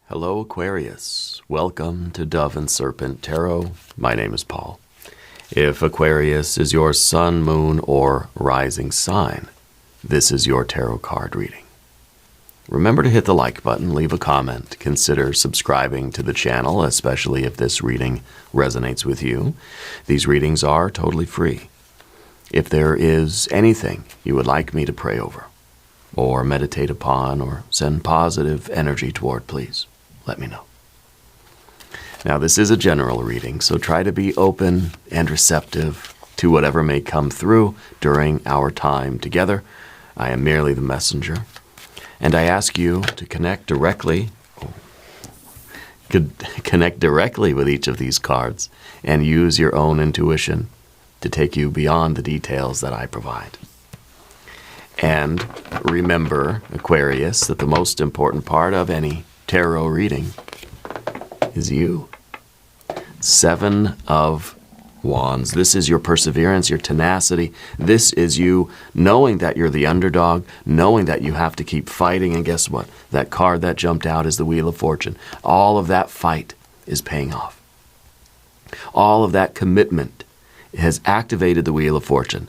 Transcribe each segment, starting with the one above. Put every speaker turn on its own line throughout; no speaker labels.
Hello, Aquarius. Welcome to Dove and Serpent Tarot. My name is Paul. If Aquarius is your sun, moon, or rising sign, this is your tarot card reading. Remember to hit the like button, leave a comment, consider subscribing to the channel, especially if this reading resonates with you. These readings are totally free. If there is anything you would like me to pray over, or meditate upon, or send positive energy toward, please let me know. Now, this is a general reading, so try to be open and receptive to whatever may come through during our time together. I am merely the messenger, and I ask you to connect directly with each of these cards and use your own intuition to take you beyond the details that I provide. And remember, Aquarius, that the most important part of any tarot reading is you. 7 of Wands. This is your perseverance, your tenacity. This is you knowing that you're the underdog, knowing that you have to keep fighting. And guess what? That card that jumped out is the Wheel of Fortune. All of that fight is paying off. All of that commitment has activated the Wheel of Fortune.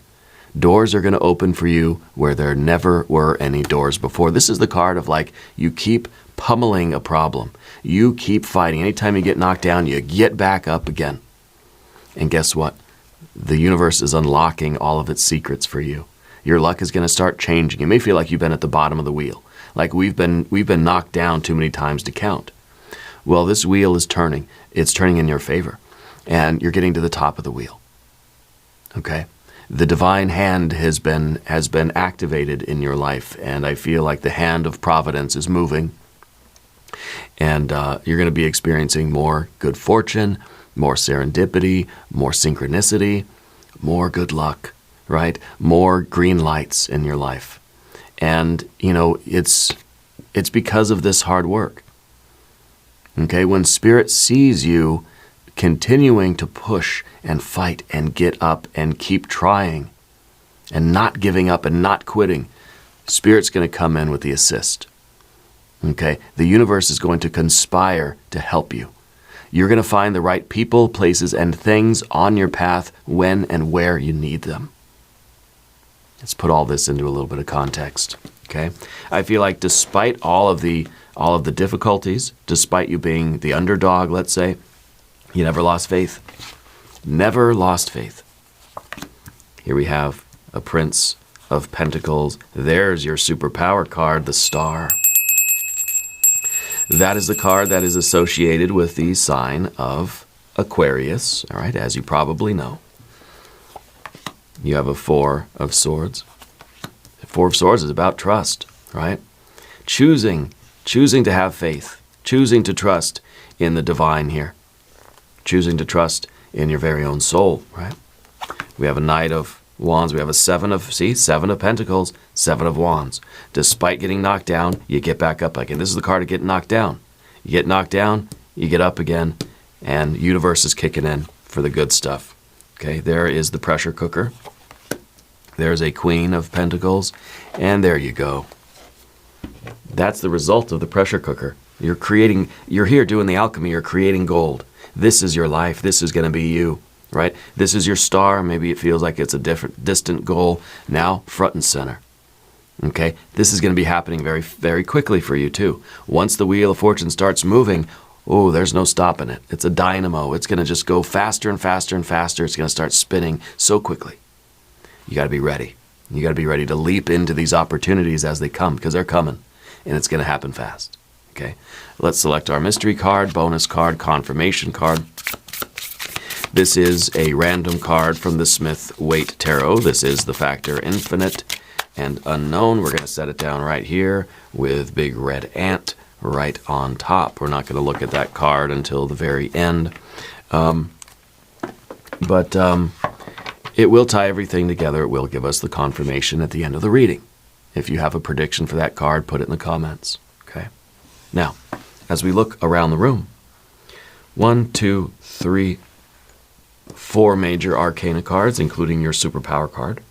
Doors are going to open for you where there never were any doors before. This is the card of, like, you keep pummeling a problem. You keep fighting. Anytime you get knocked down, you get back up again. And guess what? The universe is unlocking all of its secrets for you. Your luck is going to start changing. You may feel like you've been at the bottom of the wheel, like we've been knocked down too many times to count. Well, this wheel is turning. It's turning in your favor, and you're getting to the top of the wheel. Okay? The divine hand has been activated in your life, and I feel like the hand of providence is moving, and you're going to be experiencing more good fortune, more serendipity, more synchronicity, more good luck, right? More green lights in your life. And, you know, it's because of this hard work. Okay? When Spirit sees you continuing to push and fight and get up and keep trying and not giving up and not quitting, Spirit's going to come in with the assist. Okay? The universe is going to conspire to help you. You're going to find the right people, places, and things on your path when and where you need them. Let's put all this into a little bit of context. Okay? I feel like despite all of the difficulties, despite you being the underdog, let's say, you never lost faith. Never lost faith. Here we have a Prince of Pentacles. There's your superpower card, the Star. That is the card that is associated with the sign of Aquarius, all right, as you probably know. You have a 4 of Swords. The 4 of Swords is about trust, right? Choosing to have faith, choosing to trust in the divine here, choosing to trust in your very own soul, right? We have a Knight of Wands. We have a 7 of Pentacles, 7 of Wands. Despite getting knocked down, you get back up again. This is the card of getting knocked down. You get knocked down, you get up again, and universe is kicking in for the good stuff. Okay, there is the pressure cooker. There's a Queen of Pentacles, and there you go. That's the result of the pressure cooker. You're here doing the alchemy, you're creating gold. This is your life, this is going to be you. Right? This is your star. Maybe it feels like it's a distant goal. Now, front and center. Okay? This is going to be happening very, very quickly for you, too. Once the Wheel of Fortune starts moving, oh, there's no stopping it. It's a dynamo. It's going to just go faster and faster and faster. It's going to start spinning so quickly. You got to be ready. You got to be ready to leap into these opportunities as they come, because they're coming, and it's going to happen fast. Okay? Let's select our mystery card, bonus card, confirmation card. This is a random card from the Smith-Waite Tarot. This is the factor infinite and unknown. We're going to set it down right here with big red ant right on top. We're not going to look at that card until the very end. But it will tie everything together. It will give us the confirmation at the end of the reading. If you have a prediction for that card, put it in the comments. Okay. Now, as we look around the room, 1, 2, 3, 4 major arcana cards, including your superpower card.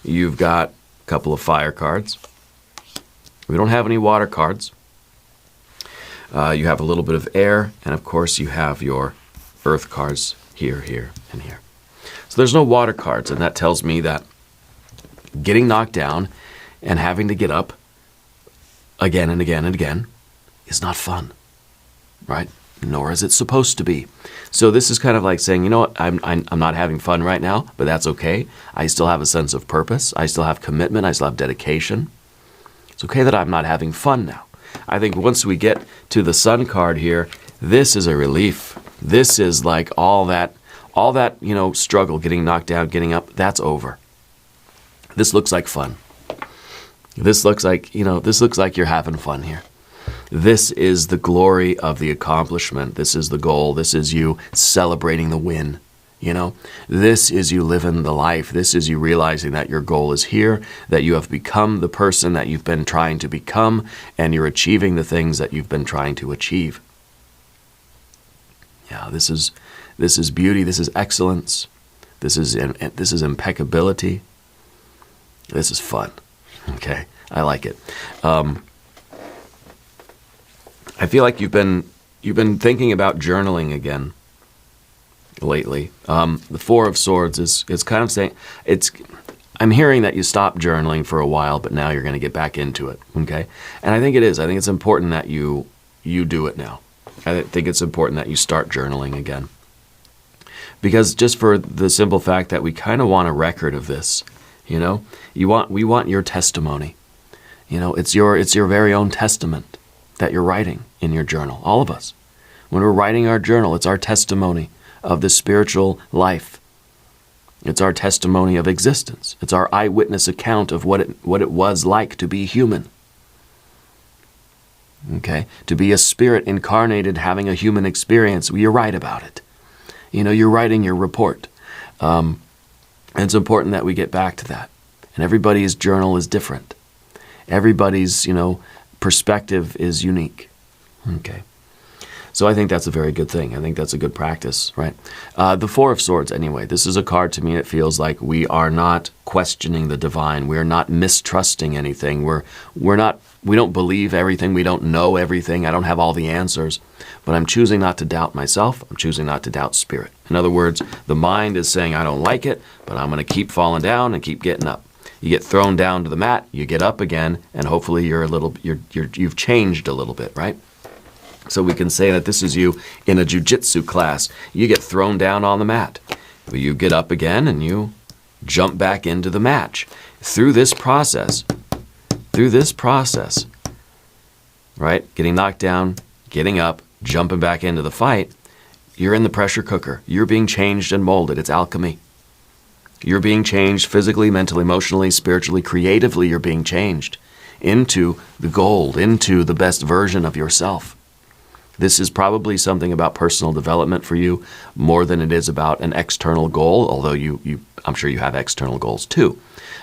You've got a couple of fire cards. We don't have any water cards. You have a little bit of air, and of course you have your earth cards here, here, and here. So there's no water cards, and that tells me that getting knocked down and having to get up again and again and again is not fun, right? Nor is it supposed to be. So this is kind of like saying, you know what, I'm not having fun right now, but that's okay. I still have a sense of purpose. I still have commitment. I still have dedication. It's okay that I'm not having fun now. I think once we get to the Sun card here, this is a relief. This is like all that, you know, struggle, getting knocked down, getting up, that's over. This looks like fun. This looks like, you know, this looks like you're having fun here. This is the glory of the accomplishment. This is the goal. This is you celebrating the win. You know, this is you living the life. This is you realizing that your goal is here, that you have become the person that you've been trying to become, and you're achieving the things that you've been trying to achieve. Yeah, this is beauty. This is excellence. This is impeccability. This is fun. Okay, I like it. I feel like you've been thinking about journaling again lately. The Four of Swords is kind of saying I'm hearing that you stopped journaling for a while, but now you're going to get back into it. Okay, and I think it is. I think it's important that you do it now. I think it's important that you start journaling again, because just for the simple fact that we kind of want a record of this. You know, we want your testimony. You know, it's your very own testament that you're writing in your journal. All of us, when we're writing our journal, it's our testimony of the spiritual life. It's our testimony of existence. It's our eyewitness account of what it was like to be human. Okay, to be a spirit incarnated, having a human experience. You write about it. You know, you're writing your report. And it's important that we get back to that. And everybody's journal is different. Everybody's, you know, perspective is unique. Okay. So I think that's a very good thing. I think that's a good practice, right? The Four of Swords, anyway, this is a card to me. It feels like we are not questioning the divine. We're not mistrusting anything. We don't believe everything. We don't know everything. I don't have all the answers. But I'm choosing not to doubt myself. I'm choosing not to doubt spirit. In other words, the mind is saying, I don't like it, but I'm going to keep falling down and keep getting up. You get thrown down to the mat, you get up again, and hopefully you've changed a little bit, right? So we can say that this is you in a jiu-jitsu class. You get thrown down on the mat. You get up again and you jump back into the match. Through this process, right? Getting knocked down, getting up, jumping back into the fight, you're in the pressure cooker. You're being changed and molded. It's alchemy. You're being changed physically, mentally, emotionally, spiritually, creatively. You're being changed into the gold, into the best version of yourself. This is probably something about personal development for you more than it is about an external goal, although I'm sure you have external goals too.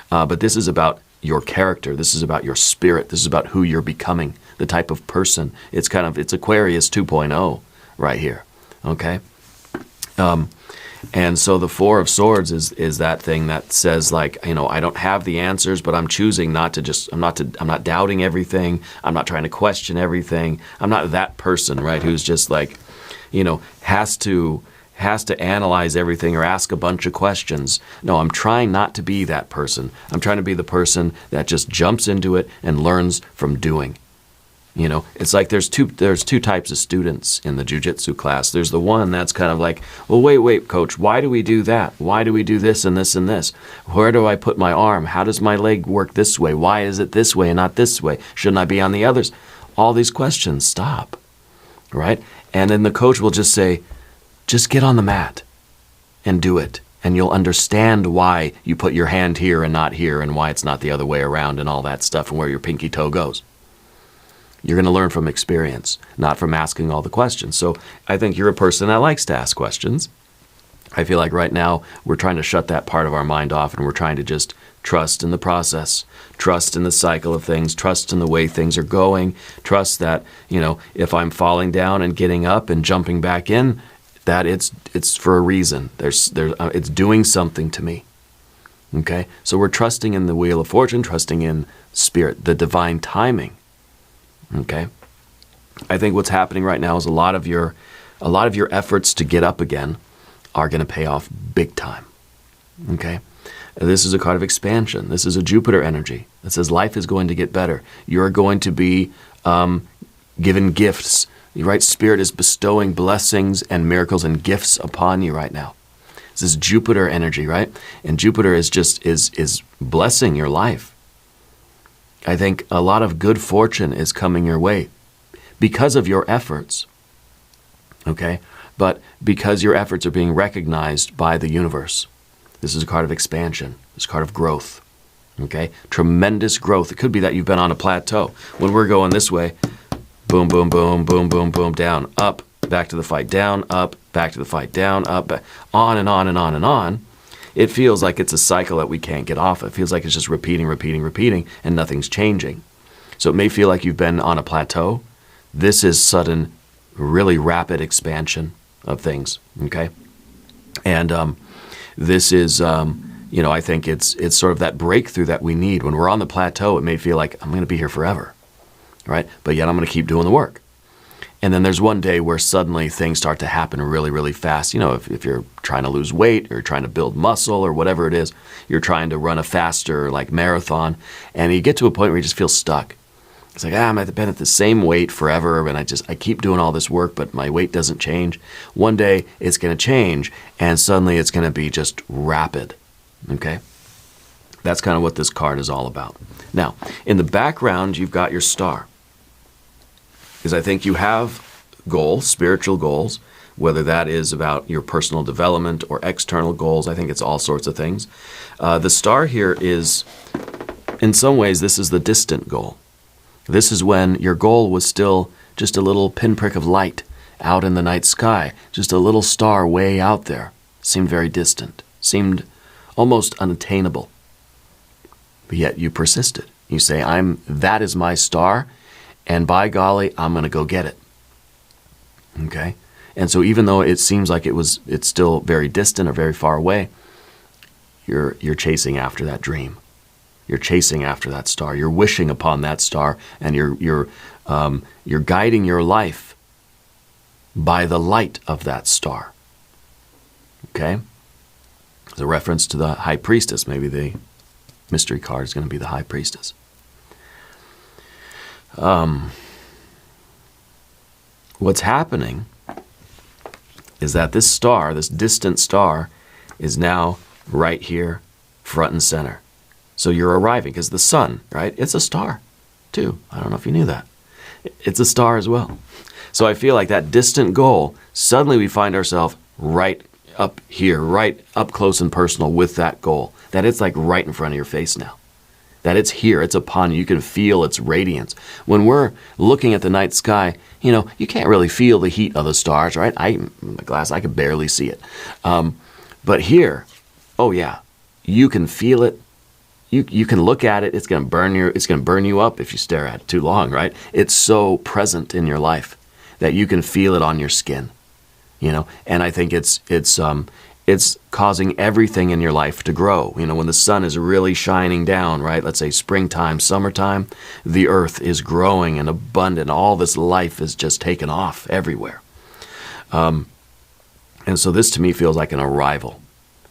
But this is about your character. This is about your spirit. This is about who you're becoming, the type of person. It's Aquarius 2.0 right here, okay? And so the Four of Swords is that thing that says, like, you know, I don't have the answers, but I'm choosing not to I'm not doubting everything. I'm not trying to question everything. I'm not that person, right, who's just like, you know, has to analyze everything or ask a bunch of questions. No, I'm trying not to be that person. I'm trying to be the person that just jumps into it and learns from doing. You know, it's like there's two types of students in the jiu-jitsu class. There's the one that's kind of like, well, wait, coach, why do we do that? Why do we do this and this and this? Where do I put my arm? How does my leg work this way? Why is it this way and not this way? Shouldn't I be on the others? All these questions, stop, right? And then the coach will just say, just get on the mat and do it. And you'll understand why you put your hand here and not here and why it's not the other way around and all that stuff and where your pinky toe goes. You're going to learn from experience, not from asking all the questions. So I think you're a person that likes to ask questions. I feel like right now we're trying to shut that part of our mind off and we're trying to just trust in the process, trust in the cycle of things, trust in the way things are going, trust that, you know, if I'm falling down and getting up and jumping back in, that it's for a reason. It's doing something to me. Okay? So we're trusting in the wheel of fortune, trusting in spirit, the divine timing. Okay? I think what's happening right now is a lot of your efforts to get up again are going to pay off big time. Okay? This is a card of expansion. This is a Jupiter energy that says life is going to get better. You're going to be given gifts. Right? Spirit is bestowing blessings and miracles and gifts upon you right now. This is Jupiter energy, right? And Jupiter is just is blessing your life. I think a lot of good fortune is coming your way because of your efforts. Okay? But because your efforts are being recognized by the universe. This is a card of expansion. This is a card of growth. Okay? Tremendous growth. It could be that you've been on a plateau. When we're going this way, boom, boom, boom, boom, boom, boom, down, up, back to the fight, down, up, back to the fight, down, up, back, on and on and on and on. It feels like it's a cycle that we can't get off. It feels like it's just repeating, repeating, repeating, and nothing's changing. So it may feel like you've been on a plateau. This is sudden, really rapid expansion of things, okay? And this is, I think it's sort of that breakthrough that we need. When we're on the plateau, it may feel like I'm going to be here forever, right? But yet I'm going to keep doing the work. And then there's one day where suddenly things start to happen really, really fast. If you're trying to lose weight or trying to build muscle or whatever it is, you're trying to run a faster marathon, and you get to a point where you just feel stuck. It's like, I've been at the same weight forever, and I keep doing all this work, but my weight doesn't change. One day it's going to change, and suddenly it's going to be just rapid, okay? That's kind of what this card is all about. Now, in the background, you've got your star. Because I think you have goals, spiritual goals, whether that is about your personal development or external goals. I think it's all sorts of things. The star here is, in some ways, this is the distant goal. This is when your goal was still just a little pinprick of light out in the night sky, just a little star way out there. Seemed very distant, seemed almost unattainable. But yet you persisted. You say, that is my star, and by golly, I'm going to go get it. Okay? And so even though it seems like it's still very distant or very far away, you're chasing after that dream. You're chasing after that star. You're wishing upon that star, and you're guiding your life by the light of that star. Okay? As a reference to the High Priestess, maybe the mystery card is going to be the High Priestess. What's happening is that this star, this distant star, is now right here, front and center. So you're arriving, because the sun, right? It's a star, too. I don't know if you knew that. It's a star as well. So I feel like that distant goal, suddenly we find ourselves right up here, right up close and personal with that goal. That it's like right in front of your face now. That it's here, it's upon you. You can feel its radiance. When we're looking at the night sky, you can't really feel the heat of the stars, right? My glass, I could barely see it. But here, oh yeah, you can feel it. You can look at it. It's going to burn you up if you stare at it too long, right? It's so present in your life that you can feel it on your skin, And I think it's causing everything in your life to grow. When the sun is really shining down, right? Let's say springtime, summertime, the earth is growing and abundant. All this life is just taken off everywhere. And so this to me feels like an arrival.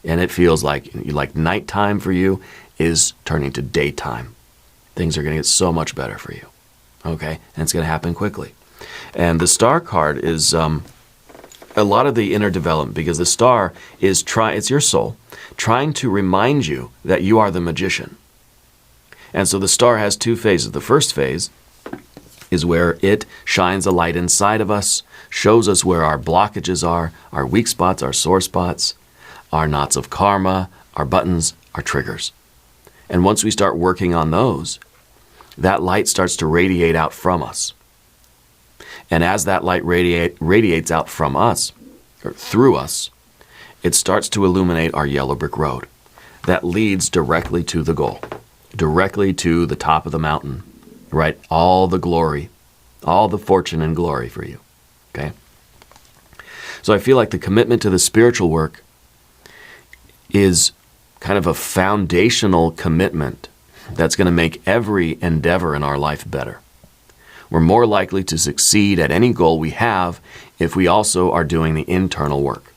And it feels like nighttime for you is turning to daytime. Things are going to get so much better for you. Okay? And it's going to happen quickly. And the star card is a lot of the inner development, because the star is it's your soul trying to remind you that you are the magician. And so the star has two phases. The first phase is where it shines a light inside of us, shows us where our blockages are, our weak spots, our sore spots, our knots of karma, our buttons, our triggers. And once we start working on those, that light starts to radiate out from us. And as that light radiates out from us, or through us, it starts to illuminate our yellow brick road. That leads directly to the goal, directly to the top of the mountain, right? All the glory, all the fortune and glory for you, okay? So I feel like the commitment to the spiritual work is kind of a foundational commitment that's going to make every endeavor in our life better. We're more likely to succeed at any goal we have if we also are doing the internal work.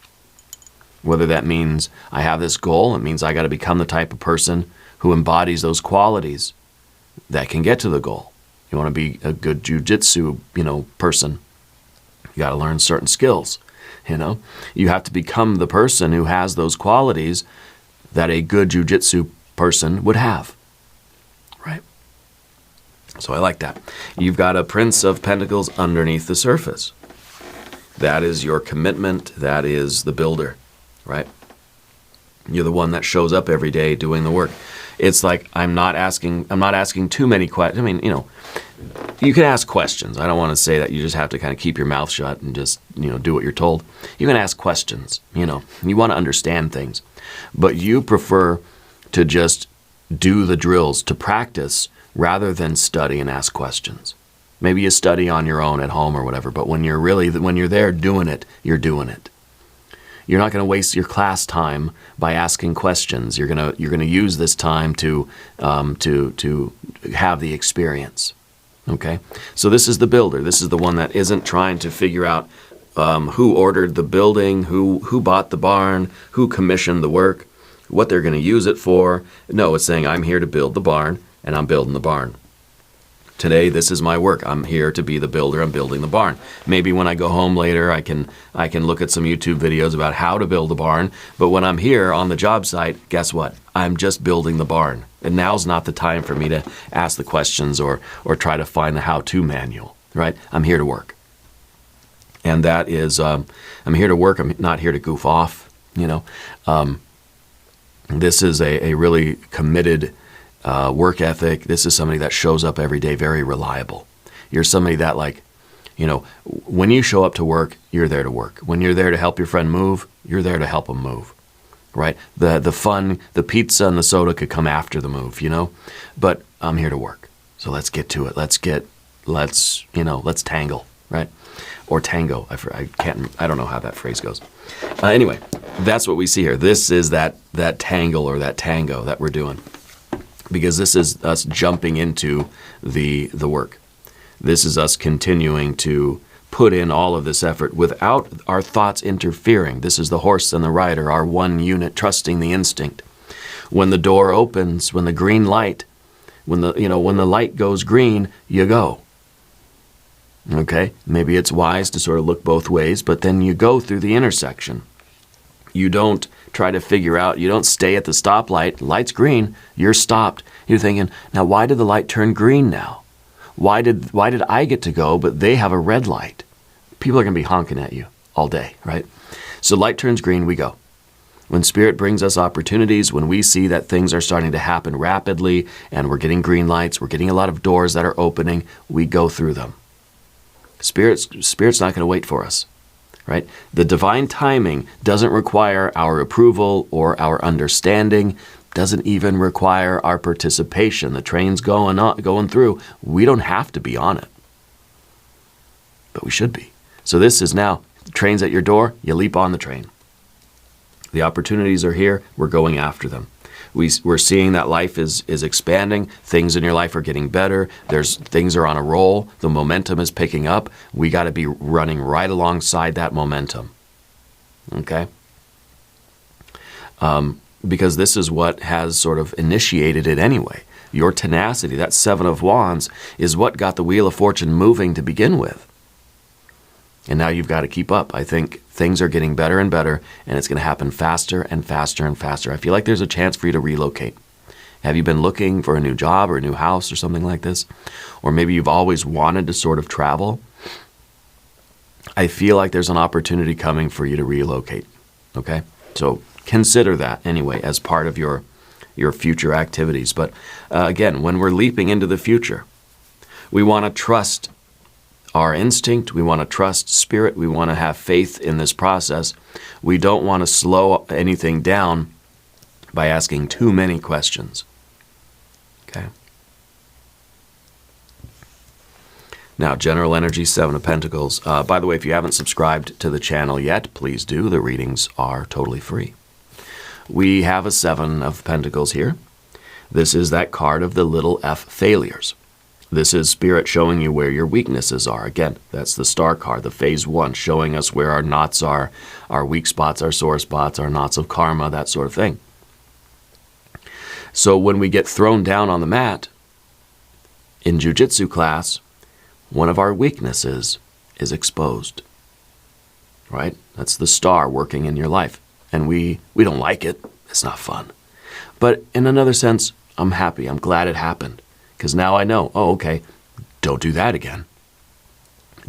Whether that means I have this goal, it means I got to become the type of person who embodies those qualities that can get to the goal. You want to be a good jujitsu, person. You got to learn certain skills, You have to become the person who has those qualities that a good jujitsu person would have, right? So I like that. You've got a Prince of Pentacles underneath the surface. That is your commitment. That is the builder, right? You're the one that shows up every day doing the work. It's like I'm not asking too many questions. I mean, you can ask questions. I don't want to say that you just have to kind of keep your mouth shut and just, do what you're told. You can ask questions, You want to understand things. But you prefer to just do the drills, to practice, rather than study and ask questions. Maybe you study on your own at home or whatever, but when you're there doing it, you're doing it. You're not going to waste your class time by asking questions. You're going to use this time to have the experience. Okay? So this is the builder. This is the one that isn't trying to figure out who ordered the building, who bought the barn, who commissioned the work, what they're going to use it for. No, it's saying I'm here to build the barn, and I'm building the barn. Today, this is my work. I'm here to be the builder. I'm building the barn. Maybe when I go home later, I can look at some YouTube videos about how to build a barn. But when I'm here on the job site, guess what? I'm just building the barn. And now's not the time for me to ask the questions or try to find the how-to manual, right? I'm here to work. And that is, I'm here to work. I'm not here to goof off, This is a really committed work ethic. This is somebody that shows up every day, very reliable. You're somebody that when you show up to work, you're there to work. When you're there to help your friend move, you're there to help them move, right? The fun, the pizza and the soda could come after the move, but I'm here to work. So let's get to it. Let's tangle, right? Or tango. I don't know how that phrase goes. Anyway, that's what we see here. This is that tangle or that tango that we're doing. Because this is us jumping into the work. This is us continuing to put in all of this effort without our thoughts interfering. This is the horse and the rider, our one unit, trusting the instinct. When the door opens, when the green light, when the light goes green, you go. Okay? Maybe it's wise to sort of look both ways, but then you go through the intersection. You don't try to figure out, you don't stay at the stoplight, light's green, you're stopped. You're thinking, now why did the light turn green now? Why did I get to go, but they have a red light? People are going to be honking at you all day, right? So light turns green, we go. When Spirit brings us opportunities, when we see that things are starting to happen rapidly and we're getting green lights, we're getting a lot of doors that are opening, we go through them. Spirit's not going to wait for us. Right? The divine timing doesn't require our approval or our understanding, doesn't even require our participation. The train's going through. We don't have to be on it. But we should be. So this is now, the train's at your door, you leap on the train. The opportunities are here, we're going after them. We're seeing that life is expanding. Things in your life are getting better. Things are on a roll. The momentum is picking up. We got to be running right alongside that momentum. Okay? Because this is what has sort of initiated it anyway. Your tenacity, that Seven of Wands, is what got the Wheel of Fortune moving to begin with. And now you've got to keep up. I think things are getting better and better, and it's going to happen faster and faster and faster. I feel like there's a chance for you to relocate. Have you been looking for a new job or a new house or something like this? Or maybe you've always wanted to sort of travel. I feel like there's an opportunity coming for you to relocate. Okay? So consider that anyway as part of your future activities. But again, when we're leaping into the future, we want to trust our instinct, we want to trust Spirit, we want to have faith in this process. We don't want to slow anything down by asking too many questions. Okay? Now, general energy, Seven of Pentacles. By the way, if you haven't subscribed to the channel yet, please do. The readings are totally free. We have a Seven of Pentacles here. This is that card of the little f failures. This is Spirit showing you where your weaknesses are. Again, that's the star card, the phase 1, showing us where our knots are, our weak spots, our sore spots, our knots of karma, that sort of thing. So when we get thrown down on the mat in jiu-jitsu class, one of our weaknesses is exposed, right? That's the star working in your life. And we don't like it. It's not fun. But in another sense, I'm happy. I'm glad it happened. Because now I know, oh, okay, don't do that again.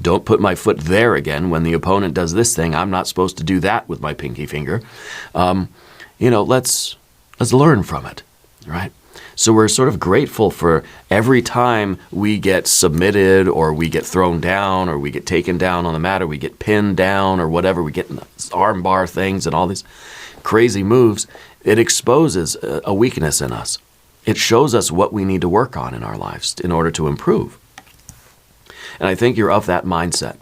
Don't put my foot there again when the opponent does this thing. I'm not supposed to do that with my pinky finger. Let's learn from it, right? So we're sort of grateful for every time we get submitted or we get thrown down or we get taken down on the mat or we get pinned down or whatever, we get arm bar things and all these crazy moves. It exposes a weakness in us. It shows us what we need to work on in our lives in order to improve. And I think you're of that mindset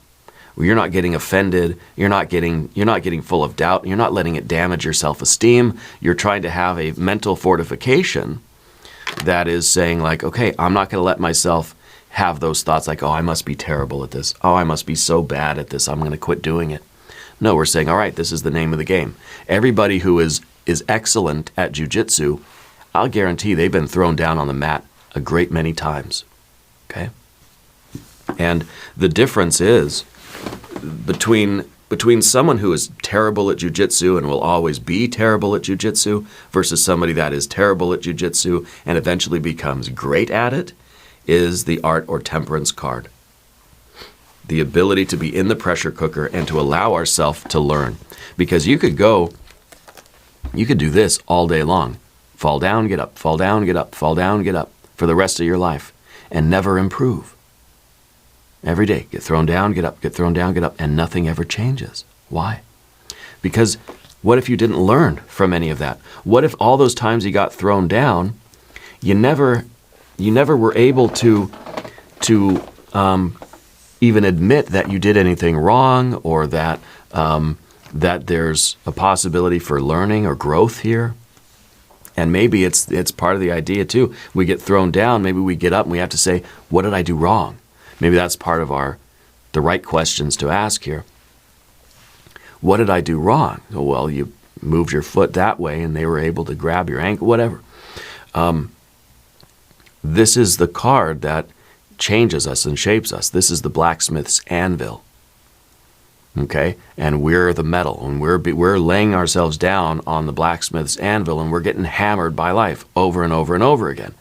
where you're not getting offended, you're not getting full of doubt, you're not letting it damage your self-esteem. You're trying to have a mental fortification that is saying like, okay, I'm not going to let myself have those thoughts like, oh, I must be terrible at this. Oh, I must be so bad at this. I'm going to quit doing it. No, we're saying, all right, this is the name of the game. Everybody who is excellent at jiu-jitsu, I'll guarantee they've been thrown down on the mat a great many times, okay? And the difference is between someone who is terrible at jiu-jitsu and will always be terrible at jiu-jitsu versus somebody that is terrible at jiu-jitsu and eventually becomes great at it is the art or temperance card. The ability to be in the pressure cooker and to allow ourselves to learn. Because you could do this all day long. Fall down, get up, fall down, get up, fall down, get up for the rest of your life and never improve. Every day, get thrown down, get up, get thrown down, get up, and nothing ever changes. Why? Because what if you didn't learn from any of that? What if all those times you got thrown down, you never were able to even admit that you did anything wrong or that there's a possibility for learning or growth here? And maybe it's part of the idea too. We get thrown down, maybe we get up and we have to say, what did I do wrong? Maybe that's part of the right questions to ask here. What did I do wrong? Oh, well, you moved your foot that way and they were able to grab your ankle, whatever. This is the card that changes us and shapes us. This is the blacksmith's anvil. Okay, and we're the metal, and we're laying ourselves down on the blacksmith's anvil, and we're getting hammered by life over and over and over again.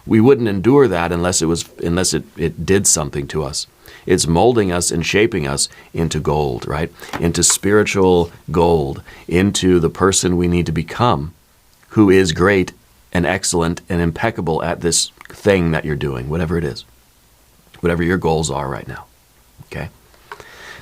We wouldn't endure that unless it did something to us. It's molding us and shaping us into gold, right? Into spiritual gold, into the person we need to become, who is great and excellent and impeccable at this thing that you're doing, whatever it is, whatever your goals are right now. Okay.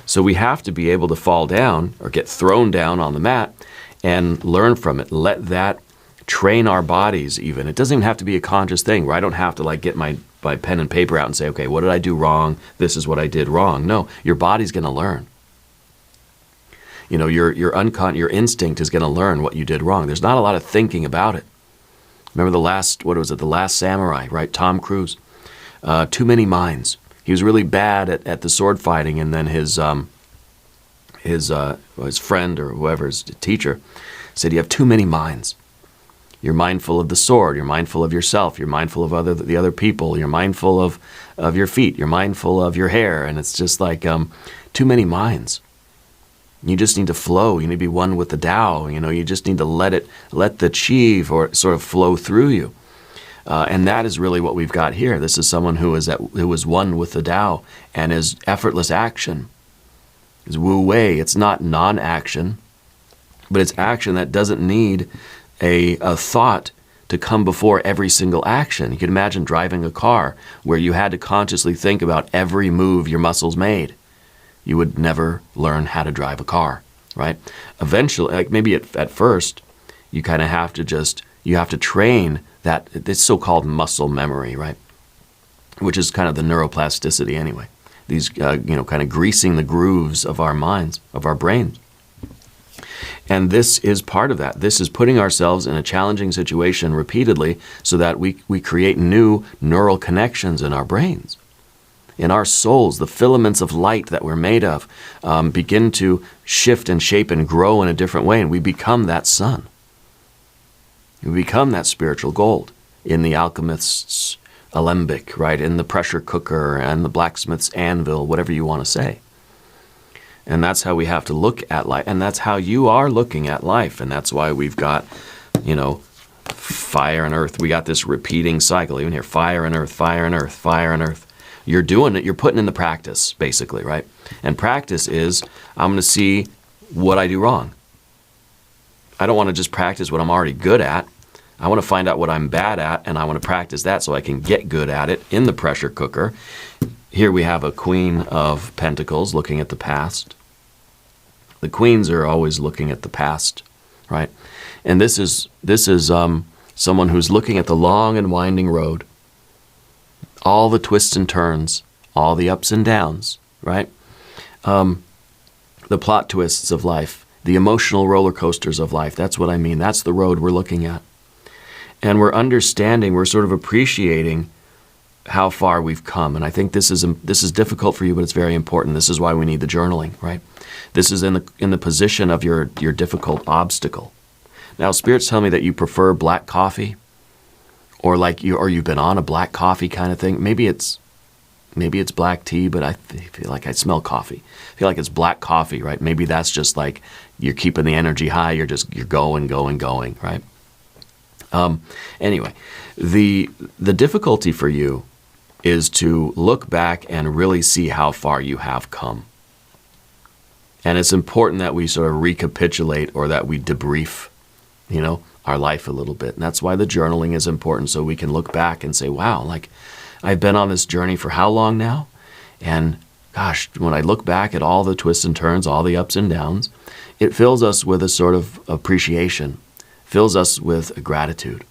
So we have to be able to fall down or get thrown down on the mat and learn from it. Let that train our bodies even. It doesn't even have to be a conscious thing where I don't have to like get my pen and paper out and say, okay, what did I do wrong? This is what I did wrong. No, your body's going to learn. You know, your instinct is going to learn what you did wrong. There's not a lot of thinking about it. Remember the Last Samurai, right? Tom Cruise. Too many minds. He was really bad at the sword fighting, and then his friend or whoever, his teacher, said, you have too many minds. You're mindful of the sword, you're mindful of yourself, you're mindful of the other people, you're mindful of your feet, you're mindful of your hair, and it's just like too many minds. You just need to flow, you need to be one with the Tao, you just need to let the chi or sort of flow through you. And that is really what we've got here. This is someone who is one with the Tao, and is effortless action. Is Wu Wei. It's not non-action, but it's action that doesn't need a thought to come before every single action. You can imagine driving a car where you had to consciously think about every move your muscles made. You would never learn how to drive a car, right? Eventually, like maybe at first, you kind of have to train that, this so-called muscle memory, right? Which is kind of the neuroplasticity anyway. These, kind of greasing the grooves of our minds, of our brains. And this is part of that. This is putting ourselves in a challenging situation repeatedly so that we create new neural connections in our brains. In our souls, the filaments of light that we're made of begin to shift and shape and grow in a different way, and we become that sun. We become that spiritual gold in the alchemist's alembic, right? In the pressure cooker and the blacksmith's anvil, whatever you want to say. And that's how we have to look at life. And that's how you are looking at life. And that's why we've got, fire and earth. We got this repeating cycle. Even here, fire and earth, fire and earth, fire and earth. You're doing it. You're putting in the practice, basically, right? And practice is, I'm going to see what I do wrong. I don't want to just practice what I'm already good at. I want to find out what I'm bad at, and I want to practice that so I can get good at it in the pressure cooker. Here we have a Queen of Pentacles looking at the past. The queens are always looking at the past, right? And this is someone who's looking at the long and winding road, all the twists and turns, all the ups and downs, right? The plot twists of life, the emotional roller coasters of life. That's what I mean. That's the road we're looking at. And we're understanding, we're sort of appreciating how far we've come. And I think this is difficult for you, but it's very important. This is why we need the journaling, right? This is in the position of your difficult obstacle. Now, spirits tell me that you prefer black coffee, or you've been on a black coffee kind of thing. Maybe it's black tea, but I feel like I smell coffee. I feel like it's black coffee, right? Maybe that's just like you're keeping the energy high. You're going, right? Anyway, the difficulty for you is to look back and really see how far you have come. And it's important that we sort of recapitulate, or that we debrief, our life a little bit. And that's why the journaling is important, so we can look back and say, wow, like I've been on this journey for how long now? And gosh, when I look back at all the twists and turns, all the ups and downs, it fills us with a sort of appreciation, fills us with gratitude,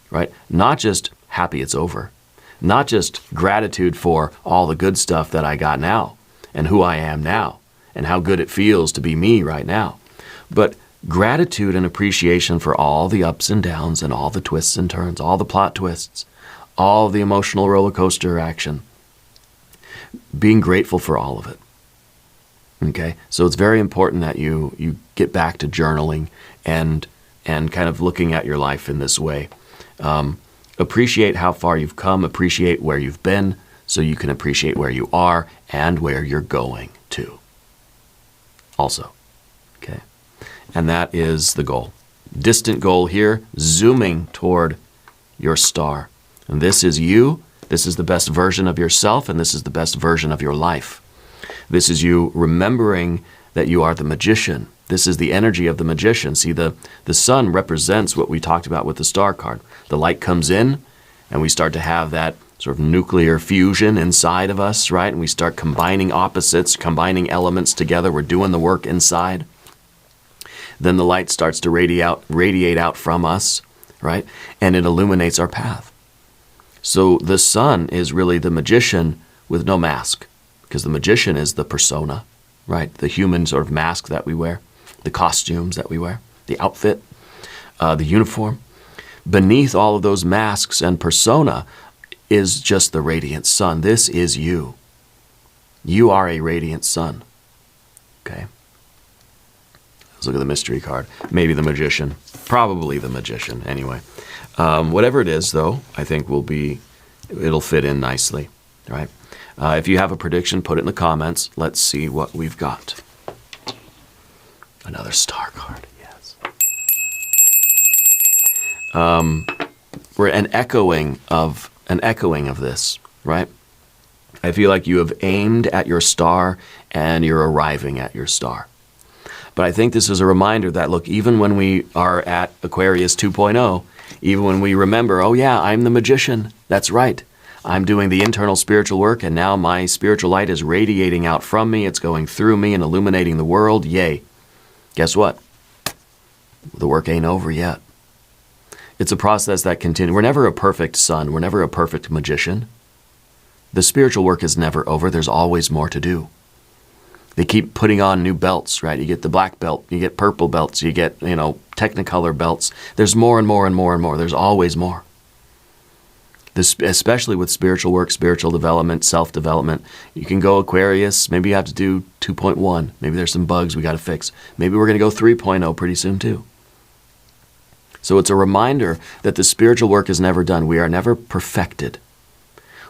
right? Not just happy it's over, not just gratitude for all the good stuff that I got now and who I am now and how good it feels to be me right now, but gratitude and appreciation for all the ups and downs and all the twists and turns, all the plot twists, all the emotional roller coaster action, being grateful for all of it. Okay, so it's very important that you get back to journaling and kind of looking at your life in this way. Appreciate how far you've come, appreciate where you've been, so you can appreciate where you are and where you're going to. Also, okay? And that is the goal. Distant goal here, zooming toward your star. And this is you, this is the best version of yourself, and this is the best version of your life. This is you remembering that you are the magician. This is the energy of the magician. See, the sun represents what we talked about with the star card. The light comes in, and we start to have that sort of nuclear fusion inside of us, right? And we start combining opposites, combining elements together. We're doing the work inside. Then the light starts to radiate out from us, right? And it illuminates our path. So the sun is really the magician with no mask, because the magician is the persona, right? The human sort of mask that we wear, the costumes that we wear, the outfit, the uniform. Beneath all of those masks and persona is just the radiant sun. This is you. You are a radiant sun. Okay? Let's look at the mystery card. Maybe the magician. Probably the magician, anyway. Whatever it is, though, I think it'll fit in nicely, right? If you have a prediction, put it in the comments. Let's see what we've got. Another star card, yes. We're an echoing of this, right? I feel like you have aimed at your star and you're arriving at your star. But I think this is a reminder that, look, even when we are at Aquarius 2.0, even when we remember, oh yeah, I'm the magician, that's right. I'm doing the internal spiritual work, and now my spiritual light is radiating out from me. It's going through me and illuminating the world. Yay. Guess what? The work ain't over yet. It's a process that continues. We're never a perfect sun. We're never a perfect magician. The spiritual work is never over. There's always more to do. They keep putting on new belts, right? You get the black belt, you get purple belts, you get, Technicolor belts. There's more and more and more and more. There's always more. This, especially with spiritual work, spiritual development, self-development. You can go Aquarius. Maybe you have to do 2.1. Maybe there's some bugs we got to fix. Maybe we're going to go 3.0 pretty soon too. So it's a reminder that the spiritual work is never done. We are never perfected.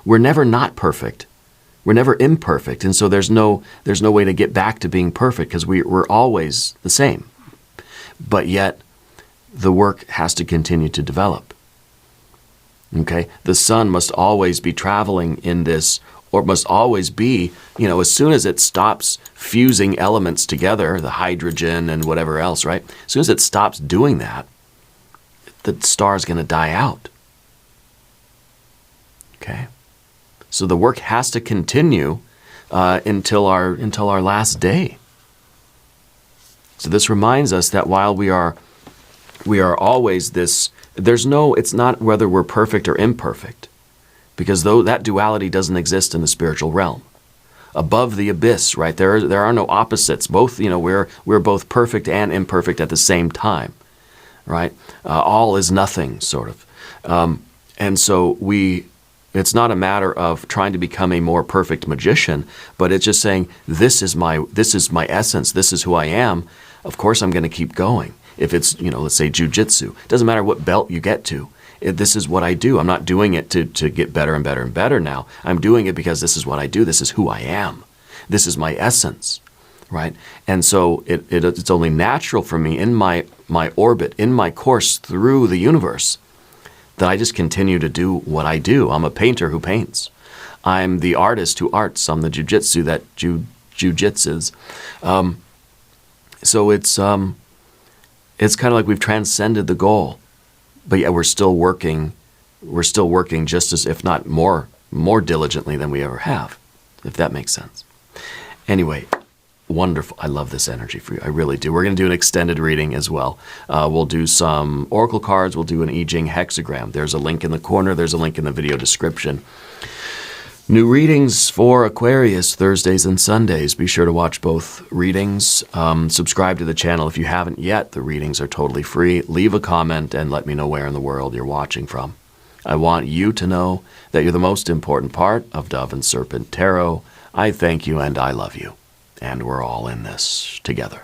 We're never not perfect. We're never imperfect. And so there's no way to get back to being perfect because we're always the same. But yet the work has to continue to develop. Okay? The sun must always be traveling in this, or must always be, as soon as it stops fusing elements together, the hydrogen and whatever else, right? As soon as it stops doing that, the star is going to die out. Okay? So the work has to continue until our last day. So this reminds us that while we are always this, it's not whether we're perfect or imperfect, because though that duality doesn't exist in the spiritual realm. Above the abyss, right? There are no opposites. Both, we're both perfect and imperfect at the same time, right? All is nothing, sort of. And so it's not a matter of trying to become a more perfect magician, but it's just saying, this is my essence, this is who I am. Of course I'm going to keep going. If it's, let's say jujitsu, it doesn't matter what belt you get to. This is what I do. I'm not doing it to get better and better and better now. I'm doing it because this is what I do. This is who I am. This is my essence, right? And so it's only natural for me in my orbit, in my course through the universe, that I just continue to do what I do. I'm a painter who paints. I'm the artist who arts. I'm the jujitsu that jujitsus. So it's kind of like we've transcended the goal, but yet we're still working just as, if not more diligently than we ever have, if that makes sense. Anyway, wonderful. I love this energy for you. I really do. We're going to do an extended reading as well. We'll do some oracle cards. We'll do an I Ching hexagram. There's a link in the corner. There's a link in the video description. New readings for Aquarius, Thursdays and Sundays. Be sure to watch both readings. Subscribe to the channel if you haven't yet. The readings are totally free. Leave a comment and let me know where in the world you're watching from. I want you to know that you're the most important part of Dove and Serpent Tarot. I thank you and I love you. And we're all in this together.